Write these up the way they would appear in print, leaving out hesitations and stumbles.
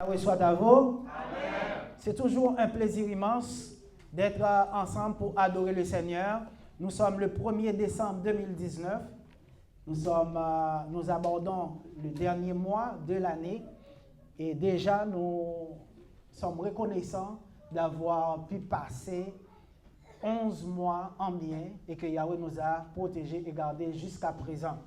Yahweh soit à vous. Amen. C'est toujours un plaisir immense d'être ensemble pour adorer le Seigneur. Nous sommes le 1er décembre 2019. Nous abordons le dernier mois de l'année et déjà nous sommes reconnaissants d'avoir pu passer 11 mois en bien et que Yahweh nous a protégés et gardés jusqu'à présent.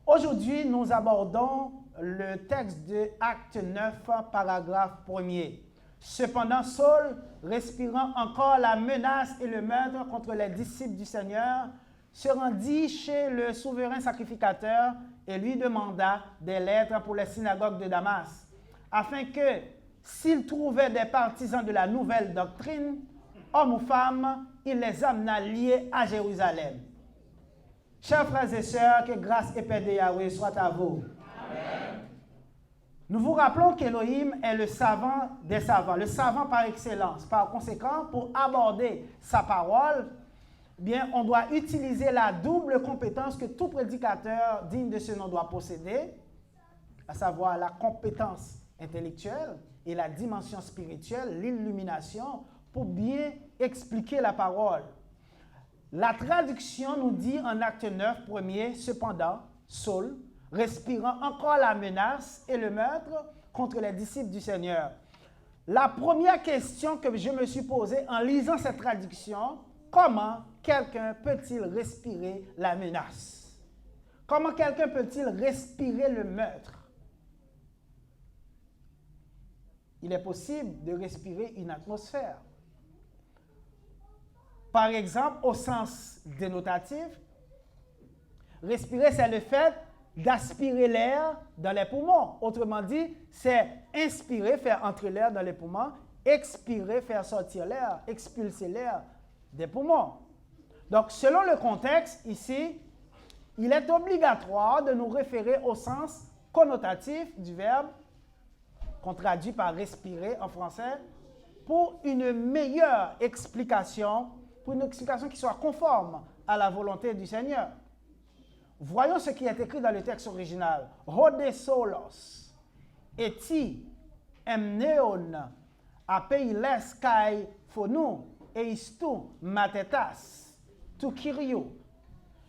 Aujourd'hui, nous abordons le texte de Acte 9, paragraphe 1er. Cependant, Saul, respirant encore la menace et le meurtre contre les disciples du Seigneur, se rendit chez le souverain sacrificateur et lui demanda des lettres pour les synagogues de Damas, afin que, s'il trouvait des partisans de la nouvelle doctrine, hommes ou femmes, il les amenât liés à Jérusalem. Chers frères et sœurs, que grâce et paix de Yahweh soient à vous. Amen. Nous vous rappelons qu'Élohim est le savant des savants, le savant par excellence. Par conséquent, pour aborder sa parole, bien, on doit utiliser la double compétence que tout prédicateur digne de ce nom doit posséder, à savoir la compétence intellectuelle et la dimension spirituelle, l'illumination, pour bien expliquer la parole. La traduction nous dit en Acte 9, 1er, cependant, Saul, respirant encore la menace et le meurtre contre les disciples du Seigneur. La première question que je me suis posée en lisant cette traduction, comment quelqu'un peut-il respirer la menace? Comment quelqu'un peut-il respirer le meurtre? Il est possible de respirer une atmosphère. Par exemple, au sens dénotatif, respirer, c'est le fait d'aspirer l'air dans les poumons. Autrement dit, c'est inspirer, faire entrer l'air dans les poumons, expirer, faire sortir l'air, expulser l'air des poumons. Donc, selon le contexte, ici, il est obligatoire de nous référer au sens connotatif du verbe, qu'on traduit par respirer en français, pour une meilleure explication, pour une explication qui soit conforme à la volonté du Seigneur. Voyons ce qui est écrit dans le texte original. Rode solos, eti emneon, apeiles kai phonou, eistu matetas, tu kyrio.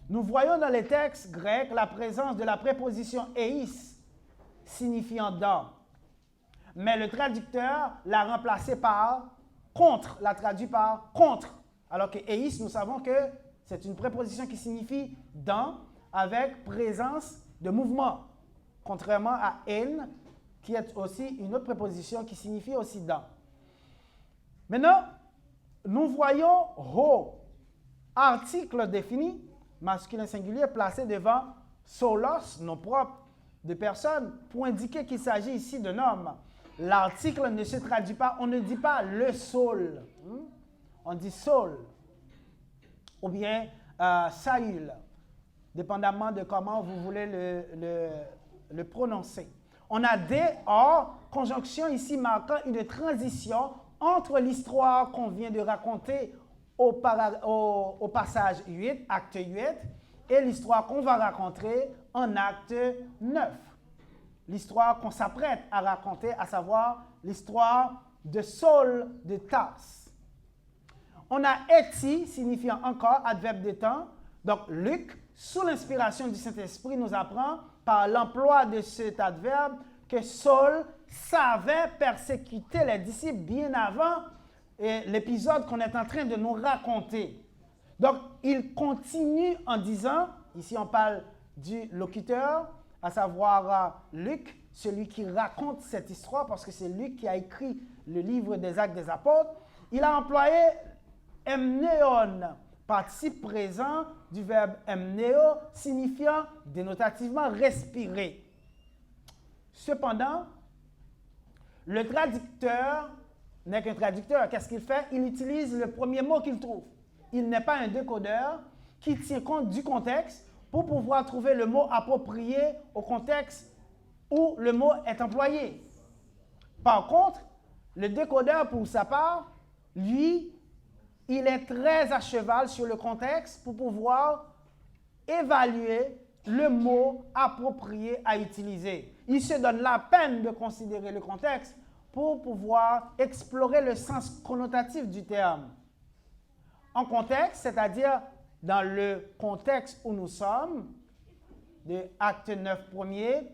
Nous voyons dans les textes grecs la présence de la préposition eis, signifiant dans. Mais le traducteur l'a remplacé par contre, l'a traduit par contre. Alors que eis, nous savons que c'est une préposition qui signifie dans, avec présence de mouvement, contrairement à en, qui est aussi une autre préposition qui signifie aussi dans. Maintenant, nous voyons ho, article défini, masculin singulier, placé devant solos, nom propre de personne, pour indiquer qu'il s'agit ici d'un homme. L'article ne se traduit pas, on ne dit pas le Saul, on dit Saul, ou bien Saül, dépendamment de comment vous voulez le prononcer. On a des or, conjonction ici marquant une transition entre l'histoire qu'on vient de raconter au passage 8, acte 8, et l'histoire qu'on va raconter en acte 9. L'histoire qu'on s'apprête à raconter, à savoir l'histoire de Saul de Tarse. On a eti, signifiant encore, adverbe de temps. Donc, Luc, sous l'inspiration du Saint-Esprit, nous apprend par l'emploi de cet adverbe que Saul savait persécuter les disciples bien avant l'épisode qu'on est en train de nous raconter. Donc, il continue en disant, ici on parle du locuteur, à savoir Luc, celui qui raconte cette histoire, parce que c'est Luc qui a écrit le livre des Actes des Apôtres. Il a employé emneon, participe présent du verbe emneo, signifiant dénotativement respirer. Cependant, le traducteur n'est qu'un traducteur. Qu'est-ce qu'il fait? Il utilise le premier mot qu'il trouve. Il n'est pas un décodeur qui tient compte du contexte pour pouvoir trouver le mot approprié au contexte où le mot est employé. Par contre, le décodeur, pour sa part, lui, il est très à cheval sur le contexte pour pouvoir évaluer le mot approprié à utiliser. il se donne la peine de considérer le contexte pour pouvoir explorer le sens connotatif du terme. En contexte, c'est-à-dire dans le contexte où nous sommes, de Acte 9 premier,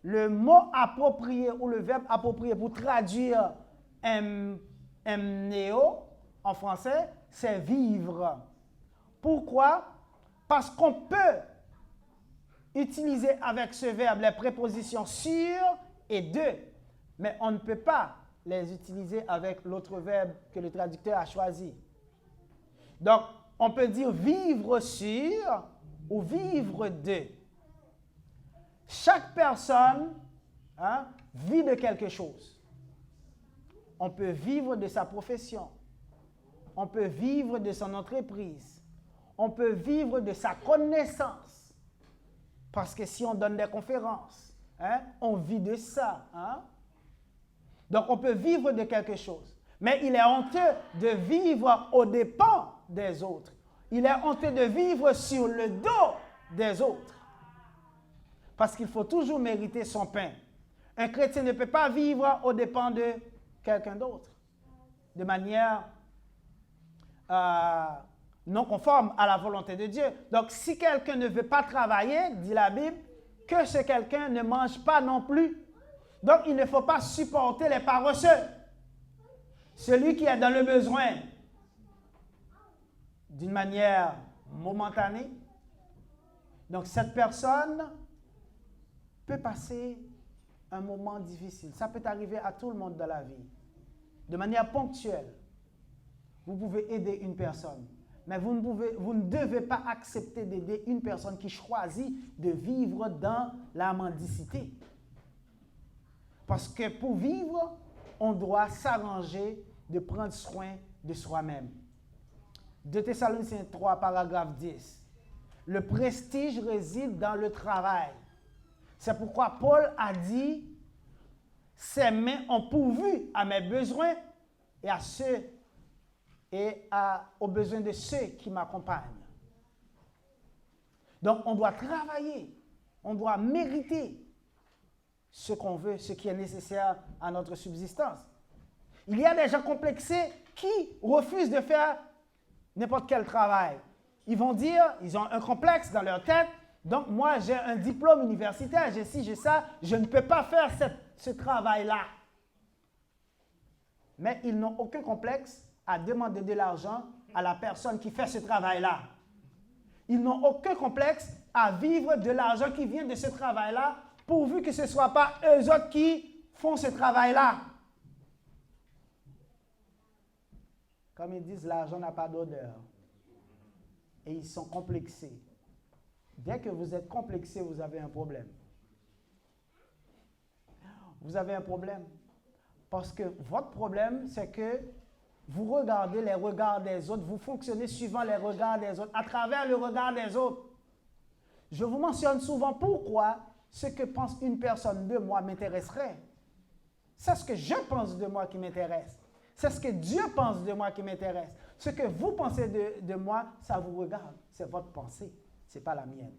le mot approprié ou le verbe approprié pour traduire emneo en français, c'est vivre. Pourquoi? Parce qu'on peut utiliser avec ce verbe les prépositions sur et de, mais on ne peut pas les utiliser avec l'autre verbe que le traducteur a choisi. Donc, on peut dire vivre sur ou vivre de. Chaque personne vit de quelque chose. On peut vivre de sa profession. On peut vivre de son entreprise. On peut vivre de sa connaissance. Parce que si on donne des conférences, on vit de ça. Donc, on peut vivre de quelque chose. Mais il est honteux de vivre aux dépens des autres. Il est honteux de vivre sur le dos des autres. Parce qu'il faut toujours mériter son pain. Un chrétien ne peut pas vivre aux dépens de quelqu'un d'autre, de manière non conforme à la volonté de Dieu. Donc, si quelqu'un ne veut pas travailler, dit la Bible, que ce quelqu'un ne mange pas non plus. Donc, il ne faut pas supporter les paresseux. Celui qui est dans le besoin d'une manière momentanée. Donc, cette personne peut passer un moment difficile. Ça peut arriver à tout le monde dans la vie. De manière ponctuelle, vous pouvez aider une personne. Mais vous ne devez pas accepter d'aider une personne qui choisit de vivre dans la mendicité. Parce que pour vivre, on doit s'arranger de prendre soin de soi-même. 2 Thessaloniciens 3, paragraphe 10. Le prestige réside dans le travail. C'est pourquoi Paul a dit « Ses mains ont pourvu à mes besoins et à ceux aux besoins de ceux qui m'accompagnent. » Donc, on doit travailler, on doit mériter ce qu'on veut, ce qui est nécessaire à notre subsistance. Il y a des gens complexés qui refusent de faire n'importe quel travail. Ils vont dire, ils ont un complexe dans leur tête, donc moi j'ai un diplôme universitaire, j'ai ci, j'ai ça, je ne peux pas faire ce travail-là. Mais ils n'ont aucun complexe à demander de l'argent à la personne qui fait ce travail-là. Ils n'ont aucun complexe à vivre de l'argent qui vient de ce travail-là, pourvu que ce ne soit pas eux autres qui font ce travail-là. Comme ils disent, l'argent n'a pas d'odeur. Et ils sont complexés. Dès que vous êtes complexé, vous avez un problème. Vous avez un problème. Parce que votre problème, c'est que vous regardez les regards des autres, vous fonctionnez suivant les regards des autres, à travers le regard des autres. Je vous mentionne souvent pourquoi ce que pense une personne de moi m'intéresserait. C'est ce que je pense de moi qui m'intéresse. C'est ce que Dieu pense de moi qui m'intéresse. Ce que vous pensez de moi, ça vous regarde. C'est votre pensée, ce n'est pas la mienne.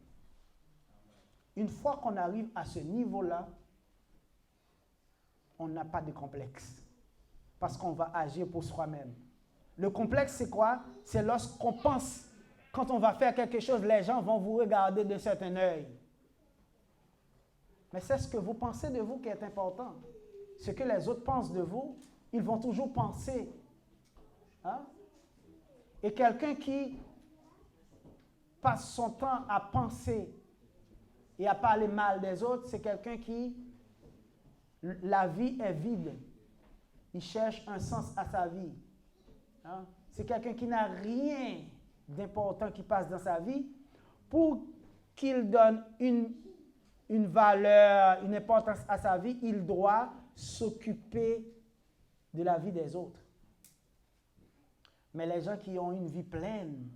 Une fois qu'on arrive à ce niveau-là, on n'a pas de complexe. Parce qu'on va agir pour soi-même. Le complexe, c'est quoi? C'est lorsqu'on pense, quand on va faire quelque chose, les gens vont vous regarder de certain œil. Mais c'est ce que vous pensez de vous qui est important. Ce que les autres pensent de vous, ils vont toujours penser. Et quelqu'un qui passe son temps à penser et à parler mal des autres, c'est quelqu'un qui, la vie est vide. Il cherche un sens à sa vie. C'est quelqu'un qui n'a rien d'important qui passe dans sa vie. Pour qu'il donne une valeur, une importance à sa vie, il doit s'occuper de la vie des autres. Mais les gens qui ont une vie pleine,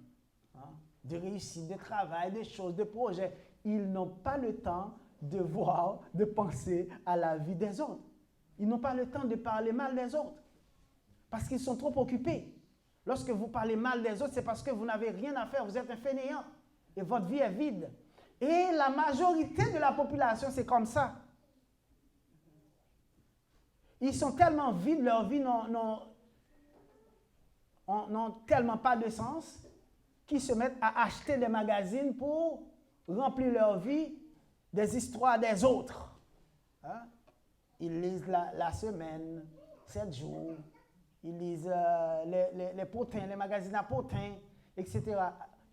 de réussite, de travail, de choses, de projets, ils n'ont pas le temps de voir, de penser à la vie des autres. Ils n'ont pas le temps de parler mal des autres. Parce qu'ils sont trop occupés. Lorsque vous parlez mal des autres, c'est parce que vous n'avez rien à faire. Vous êtes un fainéant. Et votre vie est vide. Et la majorité de la population, c'est comme ça. ils sont tellement vides, leur vie n'ont tellement pas de sens, qu'ils se mettent à acheter des magazines pour remplir leur vie des histoires des autres. Hein? Ils lisent la semaine, 7 jours, ils lisent les potins, les magazines à potins, etc.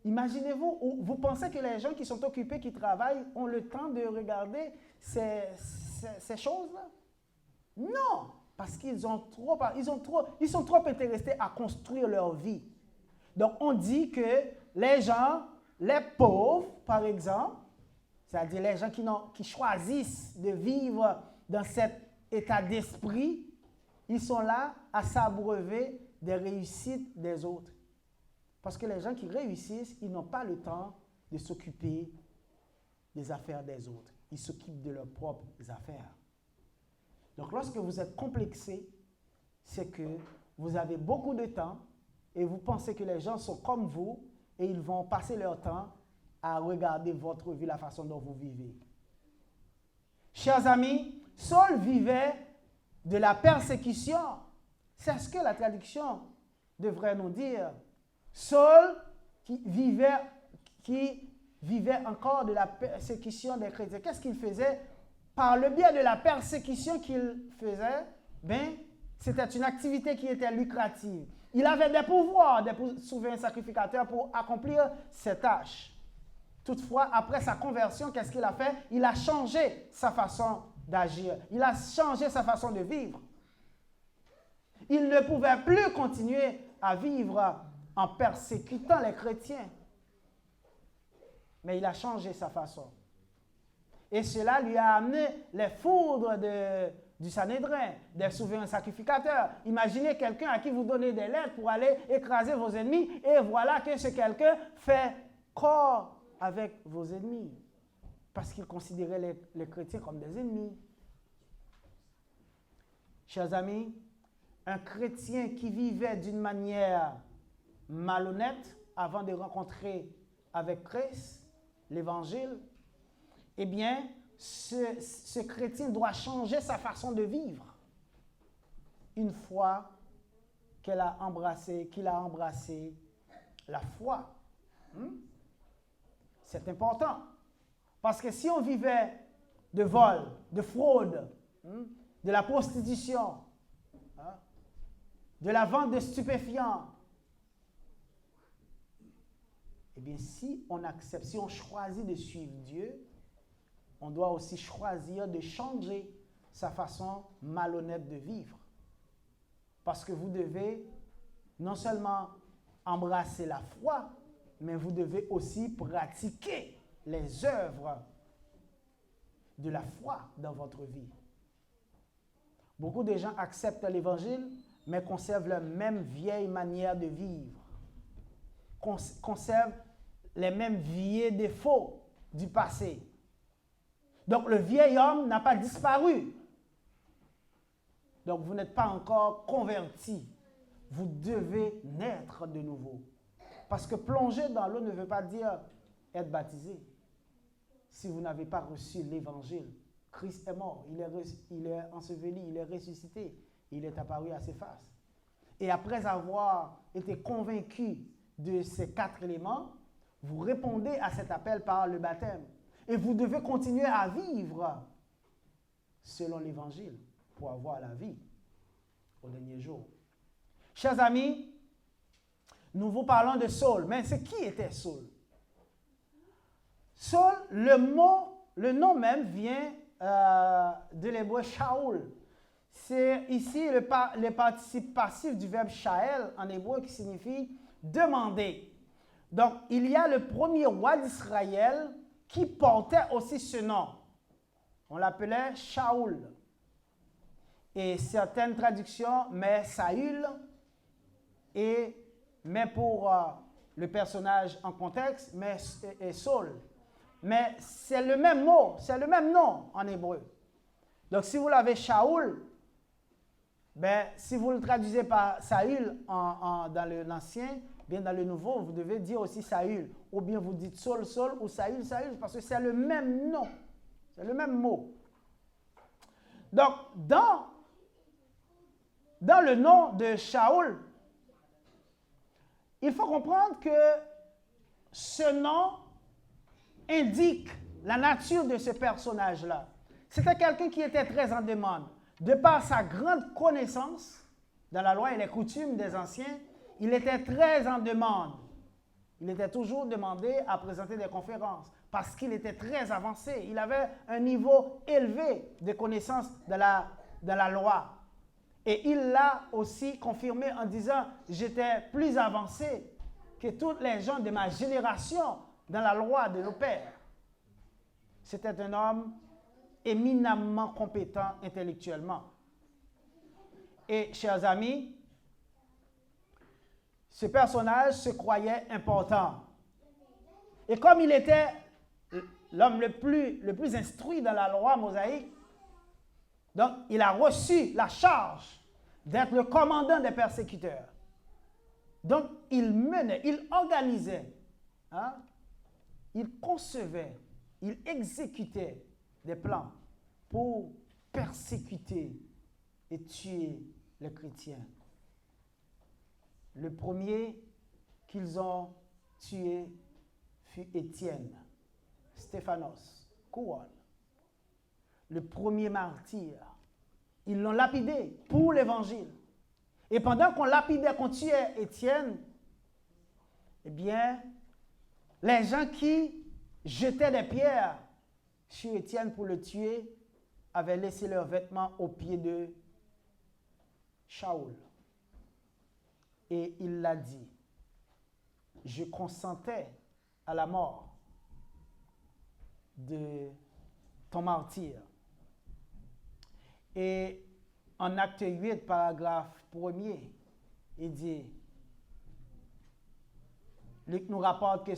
Imaginez-vous, vous pensez que les gens qui sont occupés, qui travaillent, ont le temps de regarder ces choses-là? Non, parce qu'ils sont trop intéressés à construire leur vie. Donc, on dit que les gens, les pauvres, par exemple, c'est-à-dire les gens qui choisissent de vivre dans cet état d'esprit, ils sont là à s'abreuver des réussites des autres. Parce que les gens qui réussissent, ils n'ont pas le temps de s'occuper des affaires des autres. Ils s'occupent de leurs propres affaires. Donc, lorsque vous êtes complexé, c'est que vous avez beaucoup de temps et vous pensez que les gens sont comme vous et ils vont passer leur temps à regarder votre vie, la façon dont vous vivez. Chers amis, Saul vivait de la persécution. C'est ce que la traduction devrait nous dire. Saul qui vivait encore de la persécution des chrétiens. Qu'est-ce qu'il faisait? Par le biais de la persécution qu'il faisait, c'était une activité qui était lucrative. Il avait des pouvoirs des souverains sacrificateurs pour accomplir ses tâches. Toutefois, après sa conversion, qu'est-ce qu'il a fait? Il a changé sa façon d'agir. Il a changé sa façon de vivre. Il ne pouvait plus continuer à vivre en persécutant les chrétiens. Mais il a changé sa façon. Et cela lui a amené les foudres du Sanhédrin, des souverains sacrificateurs. Imaginez quelqu'un à qui vous donnez des lettres pour aller écraser vos ennemis, et voilà que ce quelqu'un fait corps avec vos ennemis, parce qu'il considérait les chrétiens comme des ennemis. Chers amis, un chrétien qui vivait d'une manière malhonnête avant de rencontrer avec Christ l'Évangile, eh bien, ce chrétien doit changer sa façon de vivre une fois qu'il a embrassé la foi. C'est important. Parce que si on vivait de vol, de fraude, de la prostitution, de la vente de stupéfiants, eh bien, si on choisit de suivre Dieu, on doit aussi choisir de changer sa façon malhonnête de vivre. Parce que vous devez non seulement embrasser la foi, mais vous devez aussi pratiquer les œuvres de la foi dans votre vie. Beaucoup de gens acceptent l'Évangile, mais conservent leur même vieille manière de vivre. Conservent les mêmes vieux défauts du passé. Donc, le vieil homme n'a pas disparu. Donc, vous n'êtes pas encore converti. Vous devez naître de nouveau. Parce que plonger dans l'eau ne veut pas dire être baptisé. Si vous n'avez pas reçu l'Évangile, Christ est mort, il est enseveli, il est ressuscité, il est apparu à ses faces. Et après avoir été convaincu de ces 4 éléments, vous répondez à cet appel par le baptême. Et vous devez continuer à vivre selon l'Évangile pour avoir la vie au dernier jour. Chers amis, nous vous parlons de Saul. Mais c'est qui était Saul? Saul, le nom même vient de l'hébreu Shaul. C'est ici le participe passif du verbe Shael en hébreu qui signifie demander. Donc, il y a le premier roi d'Israël qui portait aussi ce nom. On l'appelait Shaul. Et certaines traductions mettent Saül mais pour le personnage en contexte, mais Saul. Mais c'est le même mot, c'est le même nom en hébreu. Donc, si vous l'avez Shaul, si vous le traduisez par Saül dans l'Ancien, bien dans le Nouveau, vous devez dire aussi Saül. Ou bien vous dites Saul, Saul, ou Saül, Saül, parce que c'est le même nom. C'est le même mot. Donc, dans dans le nom de Shaoul, il faut comprendre que ce nom indique la nature de ce personnage-là. C'était quelqu'un qui était très en demande. De par sa grande connaissance dans la loi et les coutumes des anciens, il était très en demande. Il était toujours demandé à présenter des conférences parce qu'il était très avancé. Il avait un niveau élevé de connaissance de la loi. Et il l'a aussi confirmé en disant « J'étais plus avancé que tous les gens de ma génération dans la loi de nos pères. » C'était un homme éminemment compétent intellectuellement. Et, chers amis, ce personnage se croyait important. Et comme il était l'homme le plus instruit dans la loi mosaïque, donc il a reçu la charge d'être le commandant des persécuteurs. Donc il menait, il organisait, il concevait, il exécutait des plans pour persécuter et tuer les chrétiens. Le premier qu'ils ont tué fut Étienne, Stéphanos, couronne. Le premier martyr. Ils l'ont lapidé pour l'évangile. Et pendant qu'on lapidait, qu'on tuait Étienne, eh bien, les gens qui jetaient des pierres sur Étienne pour le tuer avaient laissé leurs vêtements aux pieds de Shaoul. Et il l'a dit, je consentais à la mort de ton martyr. Et en acte 8, paragraphe 1er, il dit, Luc nous rapporte que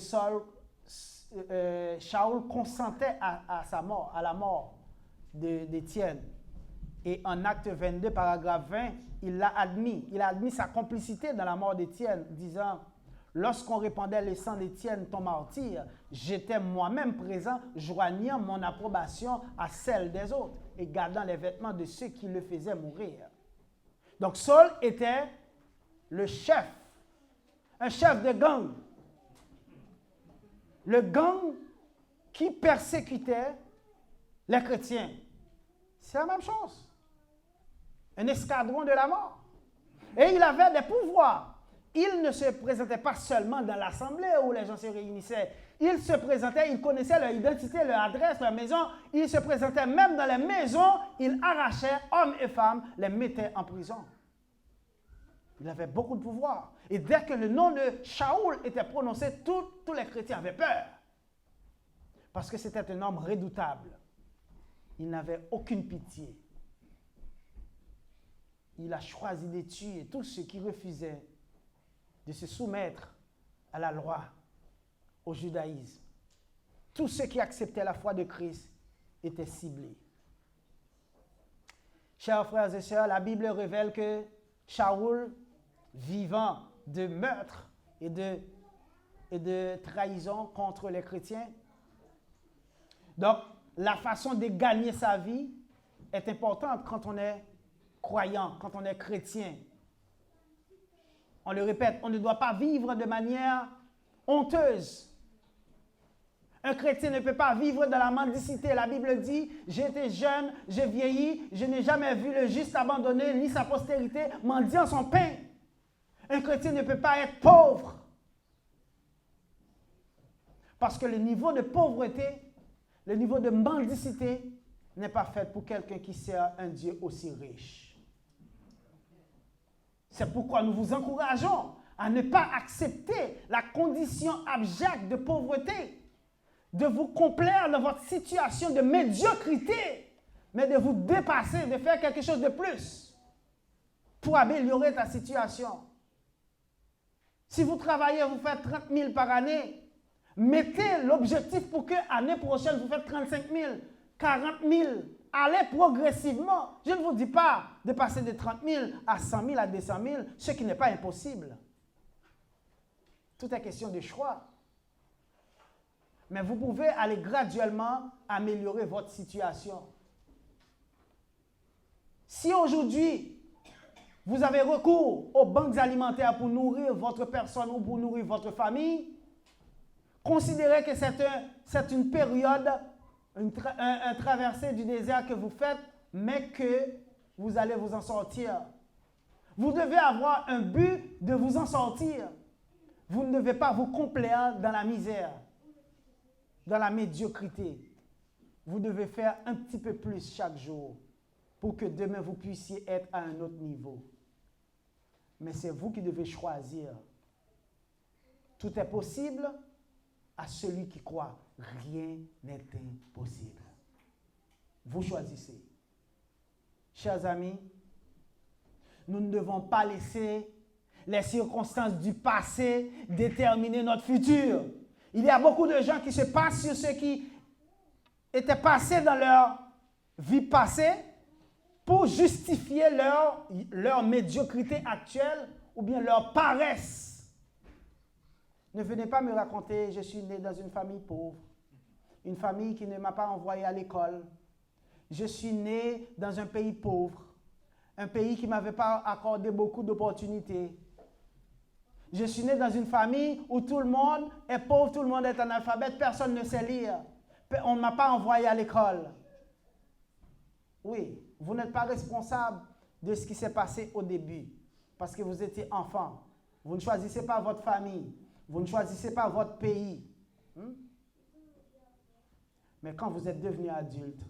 Shaoul consentait à sa mort, à la mort d'Étienne. Et en acte 22, paragraphe 20, il l'a admis. Il a admis sa complicité dans la mort d'Étienne, disant, lorsqu'on répandait le sang d'Étienne, ton martyr, j'étais moi-même présent, joignant mon approbation à celle des autres et gardant les vêtements de ceux qui le faisaient mourir. Donc Saul était le chef, un chef de gang. Le gang qui persécutait les chrétiens. C'est la même chose. Un escadron de la mort. Et il avait des pouvoirs. Il ne se présentait pas seulement dans l'assemblée où les gens se réunissaient. Il se présentait, il connaissait leur identité, leur adresse, leur maison. Il se présentait même dans les maisons. Il arrachait hommes et femmes, les mettait en prison. Il avait beaucoup de pouvoir. Et dès que le nom de Shaoul était prononcé, tous les chrétiens avaient peur. Parce que c'était un homme redoutable. Il n'avait aucune pitié. Il a choisi de tuer tous ceux qui refusaient de se soumettre à la loi, au judaïsme. Tous ceux qui acceptaient la foi de Christ étaient ciblés. Chers frères et sœurs, la Bible révèle que Shaoul, vivant de meurtre et de trahison contre les chrétiens, donc la façon de gagner sa vie est importante quand on est croyant, quand on est chrétien. On le répète, on ne doit pas vivre de manière honteuse. Un chrétien ne peut pas vivre dans la mendicité. La Bible dit, j'ai été jeune, j'ai vieilli, je n'ai jamais vu le juste abandonné, ni sa postérité mendiant son pain. Un chrétien ne peut pas être pauvre. Parce que le niveau de pauvreté, le niveau de mendicité n'est pas fait pour quelqu'un qui sert un Dieu aussi riche. C'est pourquoi nous vous encourageons à ne pas accepter la condition abjecte de pauvreté, de vous complaire dans votre situation de médiocrité, mais de vous dépasser, de faire quelque chose de plus pour améliorer ta situation. Si vous travaillez, vous faites 30 000 par année, mettez l'objectif pour que l'année prochaine, vous faites 35 000, 40 000. Allez progressivement. Je ne vous dis pas de passer de 30 000 à 100 000 à 200 000, ce qui n'est pas impossible. Tout est question de choix. Mais vous pouvez aller graduellement améliorer votre situation. Si aujourd'hui, Vous avez recours aux banques alimentaires pour nourrir votre personne ou pour nourrir votre famille. Considérez que c'est une période, un traversée du désert que vous faites, mais que vous allez vous en sortir. Vous devez avoir un but de vous en sortir. Vous ne devez pas vous complaire dans la misère, dans la médiocrité. Vous devez faire un petit peu plus chaque jour pour que demain vous puissiez être à un autre niveau. Mais c'est vous qui devez choisir. Tout est possible à celui qui croit. Rien n'est impossible. Vous choisissez. Chers amis, nous ne devons pas laisser les circonstances du passé déterminer notre futur. Il y a beaucoup de gens qui se passent sur ce qui était passé dans leur vie passée pour justifier leur médiocrité actuelle ou bien leur paresse. Ne venez pas me raconter, je suis né dans une famille pauvre, une famille qui ne m'a pas envoyé à l'école. Je suis né dans un pays pauvre, un pays qui ne m'avait pas accordé beaucoup d'opportunités. Je suis né dans une famille où tout le monde est pauvre, tout le monde est analphabète, personne ne sait lire. On ne m'a pas envoyé à l'école. Oui, vous n'êtes pas responsable de ce qui s'est passé au début, parce que vous étiez enfant. Vous ne choisissez pas votre famille, vous ne choisissez pas votre pays. Mais quand vous êtes devenu adulte,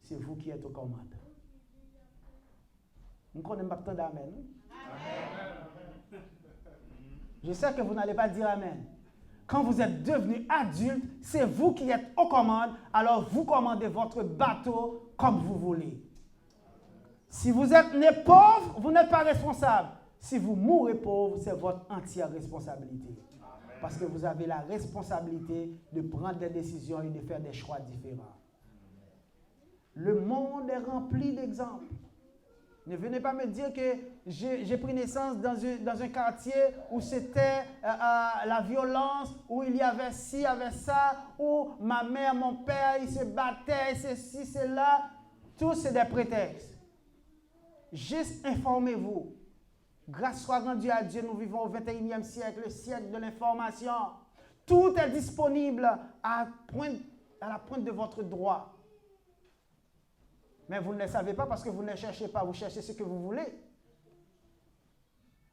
c'est vous qui êtes aux commandes. Vous ne connaissez pas tant d'amen. Je sais que vous n'allez pas dire amen. Quand vous êtes devenu adulte, c'est vous qui êtes aux commandes, alors vous commandez votre bateau comme vous voulez. Si vous êtes né pauvre, vous n'êtes pas responsable. Si vous mourrez pauvre, c'est votre entière responsabilité. Parce que vous avez la responsabilité de prendre des décisions et de faire des choix différents. Le monde est rempli d'exemples. Ne venez pas me dire que j'ai pris naissance dans un quartier où c'était la violence, où il y avait ci, il y avait ça, où ma mère, mon père, ils se battaient, ceci, cela. Tout, c'est des prétextes. Juste informez-vous. Grâce soit rendue à Dieu, nous vivons au 21e siècle, le siècle de l'information. Tout est disponible à la pointe de votre doigt. Mais vous ne le savez pas parce que vous ne le cherchez pas, vous cherchez ce que vous voulez.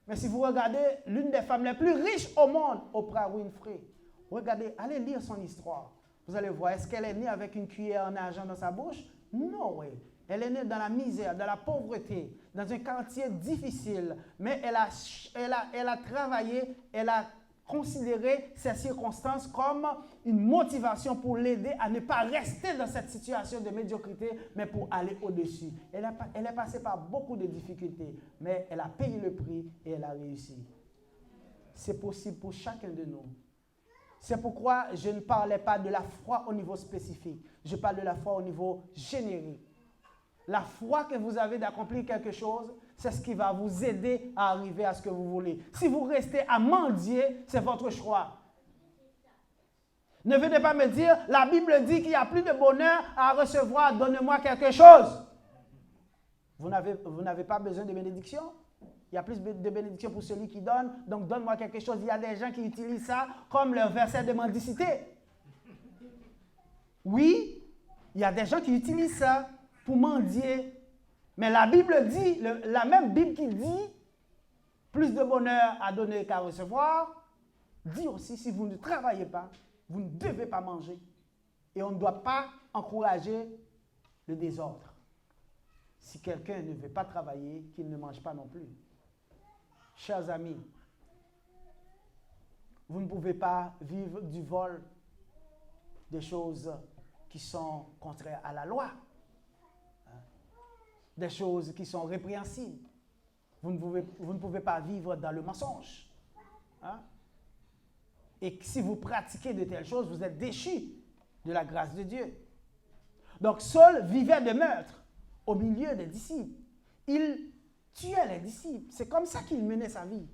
Mais si vous regardez l'une des femmes les plus riches au monde, Oprah Winfrey, regardez, allez lire son histoire. Vous allez voir, est-ce qu'elle est née avec une cuillère en argent dans sa bouche? Non, oui. Elle est née dans la misère, dans la pauvreté, dans un quartier difficile. Mais elle a travaillé, elle a considéré ces circonstances comme une motivation pour l'aider à ne pas rester dans cette situation de médiocrité, mais pour aller au-dessus. Elle est passée par beaucoup de difficultés, mais elle a payé le prix et elle a réussi. C'est possible pour chacun de nous. C'est pourquoi je ne parlais pas de la foi au niveau spécifique. Je parle de la foi au niveau générique. La foi que vous avez d'accomplir quelque chose, c'est ce qui va vous aider à arriver à ce que vous voulez. Si vous restez à mendier, c'est votre choix. Ne venez pas me dire, la Bible dit qu'il n'y a plus de bonheur à recevoir, donne-moi quelque chose. Vous n'avez pas besoin de bénédiction? Il y a plus de bénédiction pour celui qui donne, donc donne-moi quelque chose. Il y a des gens qui utilisent ça comme leur verset de mendicité. Oui, il y a des gens qui utilisent ça pour mendier. Mais la Bible dit, la même Bible qui dit, plus de bonheur à donner qu'à recevoir, dit aussi, si vous ne travaillez pas, vous ne devez pas manger. Et on ne doit pas encourager le désordre. Si quelqu'un ne veut pas travailler, qu'il ne mange pas non plus. Chers amis, vous ne pouvez pas vivre du vol, des choses qui sont contraires à la loi. Des choses qui sont répréhensibles. Vous ne pouvez pas vivre dans le mensonge. Et si vous pratiquez de telles choses, vous êtes déchus de la grâce de Dieu. Donc Saul vivait de meurtre au milieu des disciples. Il tuait les disciples. C'est comme ça qu'il menait sa vie.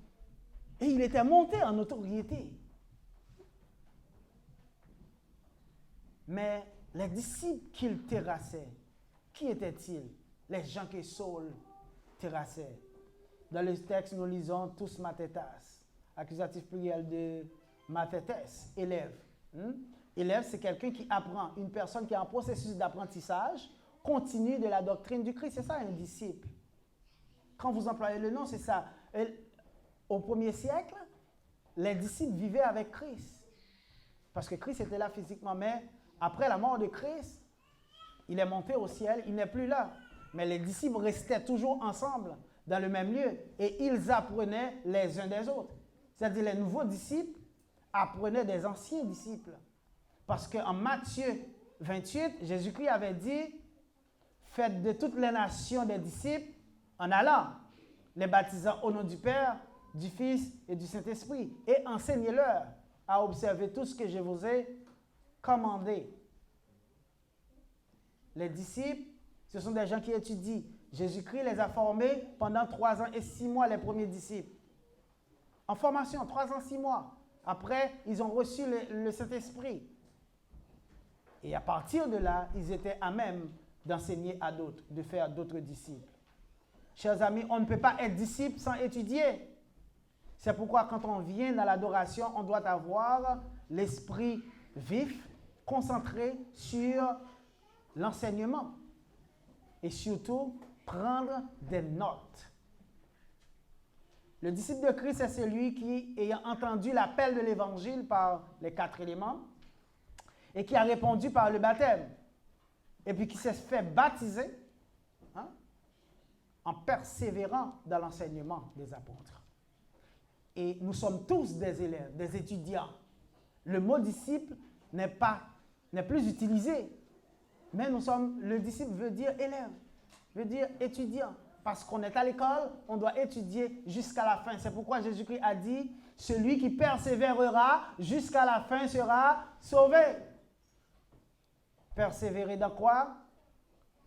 Et il était monté en notoriété. Mais les disciples qu'il terrassait, qui étaient-ils? Les gens que Saul terrassait. Dans le texte, nous lisons tous mathetas. Accusatif pluriel de mathetes, élève. Élève, c'est quelqu'un qui apprend, une personne qui est en processus d'apprentissage continu de la doctrine du Christ. C'est ça un disciple. Quand vous employez le nom, c'est ça. Au premier siècle, les disciples vivaient avec Christ. Parce que Christ était là physiquement, mais après la mort de Christ, il est monté au ciel, il n'est plus là. Mais les disciples restaient toujours ensemble, dans le même lieu, et ils apprenaient les uns des autres. C'est-à-dire les nouveaux disciples apprenaient des anciens disciples. Parce qu'en Matthieu 28, Jésus-Christ avait dit, faites de toutes les nations des disciples en allant, les baptisant au nom du Père, du Fils et du Saint-Esprit, et enseignez-leur à observer tout ce que je vous ai commandé. Les disciples, ce sont des gens qui étudient. Jésus-Christ les a formés pendant 3 ans et 6 mois, les premiers disciples. En formation, 3 ans, 6 mois. Après, ils ont reçu le Saint-Esprit. Et à partir de là, ils étaient à même d'enseigner à d'autres, de faire d'autres disciples. Chers amis, on ne peut pas être disciple sans étudier. C'est pourquoi quand on vient dans l'adoration, on doit avoir l'esprit vif, concentré sur l'enseignement. Et surtout, prendre des notes. Le disciple de Christ est celui qui, ayant entendu l'appel de l'Évangile par les 4 éléments, et qui a répondu par le baptême, et puis qui s'est fait baptiser en persévérant dans l'enseignement des apôtres. Et nous sommes tous des élèves, des étudiants. Le mot disciple n'est plus utilisé, mais le disciple veut dire élève, veut dire étudiant. Parce qu'on est à l'école, on doit étudier jusqu'à la fin. C'est pourquoi Jésus-Christ a dit, celui qui persévérera jusqu'à la fin sera sauvé. Persévérer dans quoi?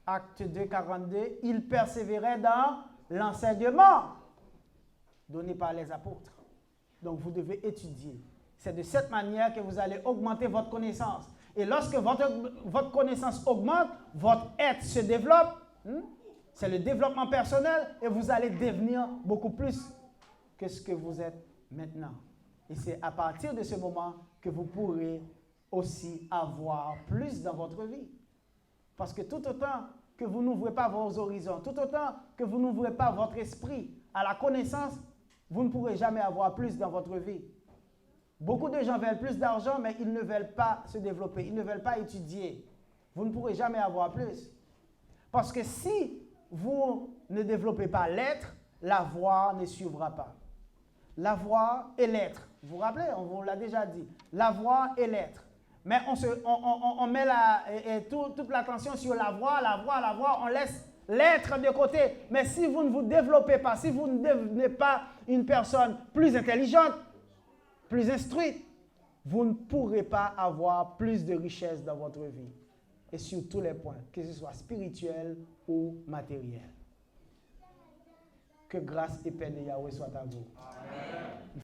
Acte 2, 42. Il persévérait dans l'enseignement donné par les apôtres. Donc, vous devez étudier. C'est de cette manière que vous allez augmenter votre connaissance. Et lorsque votre connaissance augmente, votre être se développe. C'est le développement personnel et vous allez devenir beaucoup plus que ce que vous êtes maintenant. Et c'est à partir de ce moment que vous pourrez aussi avoir plus dans votre vie. Parce que tout autant que vous n'ouvrez pas vos horizons, tout autant que vous n'ouvrez pas votre esprit à la connaissance, vous ne pourrez jamais avoir plus dans votre vie. Beaucoup de gens veulent plus d'argent, mais ils ne veulent pas se développer, ils ne veulent pas étudier. Vous ne pourrez jamais avoir plus. Parce que si vous ne développez pas l'être, l'avoir ne suivra pas. L'avoir et l'être. Vous vous rappelez, on vous l'a déjà dit. L'avoir et l'être. Mais on met toute l'attention sur l'avoir, on laisse l'être de côté. Mais si vous ne vous développez pas, si vous ne devenez pas une personne plus intelligente, plus instruite, vous ne pourrez pas avoir plus de richesse dans votre vie. Et sur tous les points, que ce soit spirituel ou matériel. Que grâce et paix de Yahweh soient à vous. Amen.